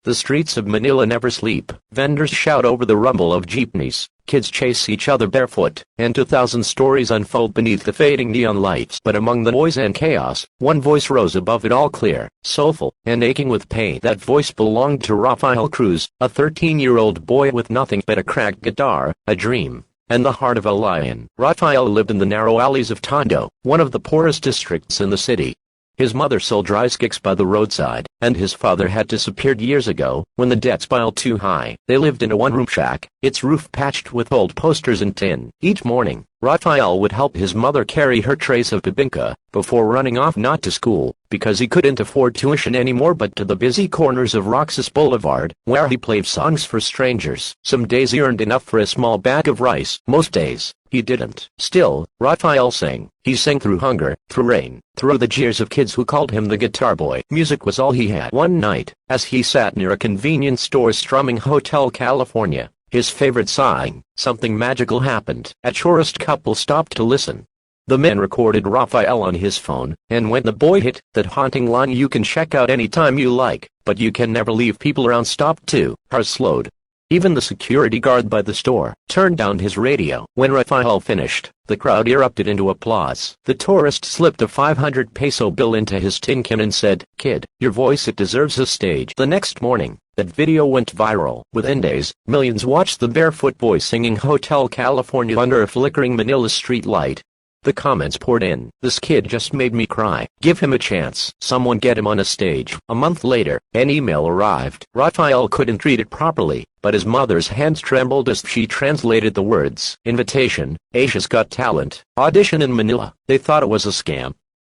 The streets of Manila never sleep. Vendors shout over the rumble of jeepneys, kids chase each other barefoot, and 2,000 stories unfold beneath the fading neon lights. But among the noise and chaos, one voice rose above it all, clear, soulful, and aching with pain. That voice belonged to Rafael Cruz, a 13-year-old boy with nothing but a cracked guitar, a dream, and the heart of a lion. Rafael lived in the narrow alleys of Tondo, one of the poorest districts in the city. His mother sold dry sticks by the roadside, and his father had disappeared years ago, when the debts piled too high. They lived in a one-room shack, its roof patched with old posters and tin. Each morning, Rafael would help his mother carry her trays of bibingka, before running off not to school, because he couldn't afford tuition anymore, but to the busy corners of Roxas Boulevard, where he played songs for strangers. Some days he earned enough for a small bag of rice. Most days, he didn't. Still, Rafael sang. He sang through hunger, through rain, through the jeers of kids who called him the guitar boy. Music was all he had. One night, as he sat near a convenience store strumming Hotel California, his favorite song, something magical happened. A tourist couple stopped to listen. The man recorded Rafael on his phone, and when the boy hit that haunting line, "You can check out anytime you like, but you can never leave people around," stopped too. Heart slowed. Even the security guard by the store turned down his radio. When Rafael finished, the crowd erupted into applause. The tourist slipped a 500 peso bill into his tin can and said, "Kid, your voice, it deserves a stage." The next morning, that video went viral. Within days, millions watched the barefoot boy singing Hotel California under a flickering Manila street light. The comments poured in. "This kid just made me cry. Give him a chance. Someone get him on a stage." A month later, an email arrived. Rafael couldn't read it properly, but his mother's hands trembled as she translated the words. "Invitation, Asia's Got Talent, audition in Manila." They thought it was a scam.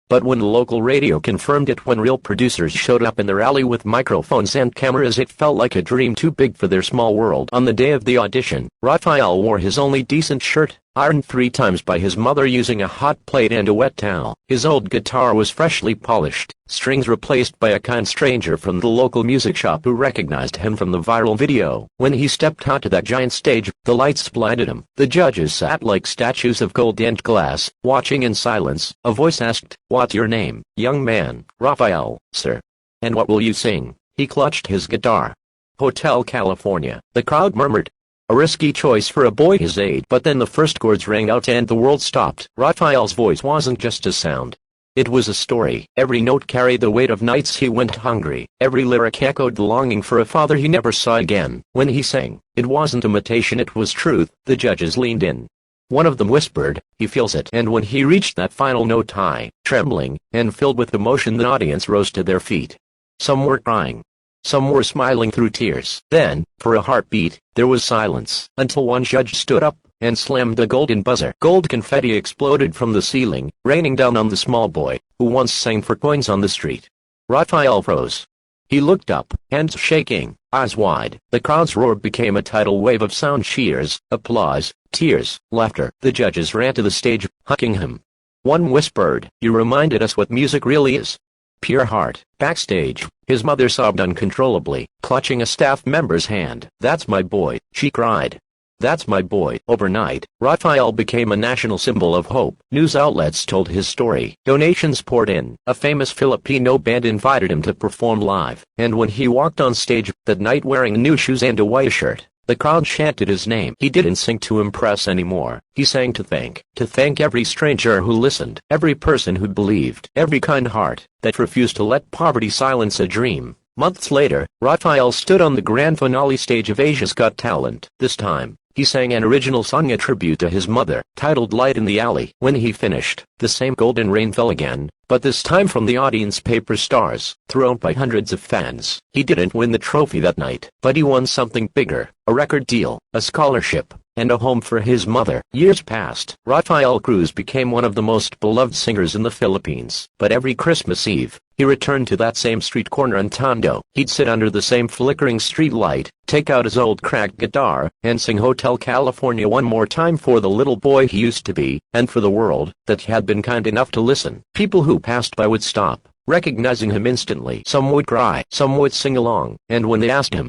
But when local radio confirmed it, when real producers showed up in their alley with microphones and cameras, it felt like a dream too big for their small world. On the day of the audition, Rafael wore his only decent shirt, ironed 3 times by his mother using a hot plate and a wet towel. His old guitar was freshly polished, strings replaced by a kind stranger from the local music shop who recognized him from the viral video. When he stepped onto that giant stage, the lights blinded him. The judges sat like statues of gold and glass, watching in silence. A voice asked, "What's your name, young man?" "Rafael, sir." "And what will you sing?" He clutched his guitar. "Hotel California." The crowd murmured. A risky choice for a boy his age. But then the first chords rang out and the world stopped. Rafael's voice wasn't just a sound. It was a story. Every note carried the weight of nights he went hungry. Every lyric echoed the longing for a father he never saw again. When he sang, it wasn't imitation, it was truth. The judges leaned in. One of them whispered, "He feels it." And when he reached that final note, high, trembling, and filled with emotion, the audience rose to their feet. Some were crying. Some were smiling through tears. Then, for a heartbeat, there was silence, until one judge stood up and slammed the golden buzzer. Gold confetti exploded from the ceiling, raining down on the small boy, who once sang for coins on the street. Rafael froze. He looked up, hands shaking, eyes wide. The crowd's roar became a tidal wave of sound: cheers, applause, tears, laughter. The judges ran to the stage, hugging him. One whispered, "You reminded us what music really is." Pure heart. Backstage, his mother sobbed uncontrollably, clutching a staff member's hand. "That's my boy," she cried. "That's my boy." Overnight, Rafael became a national symbol of hope. News outlets told his story. Donations poured in. A famous Filipino band invited him to perform live. And when he walked on stage that night wearing new shoes and a white shirt, the crowd chanted his name. He didn't sing to impress anymore. He sang to thank every stranger who listened, every person who believed, every kind heart that refused to let poverty silence a dream. Months later, Rafael stood on the grand finale stage of Asia's Got Talent. This time, he sang an original song, a tribute to his mother, titled "Light in the Alley." When he finished, the same golden rain fell again, but this time from the audience paper stars, thrown by hundreds of fans. He didn't win the trophy that night, but he won something bigger: a record deal, a scholarship, and a home for his mother. Years passed. Rafael Cruz became one of the most beloved singers in the Philippines. But every Christmas Eve, he returned to that same street corner in Tondo. He'd sit under the same flickering street light, take out his old cracked guitar, and sing Hotel California one more time for the little boy he used to be, and for the world that had been kind enough to listen. People who passed by would stop, recognizing him instantly. Some would cry, some would sing along, and when they asked him,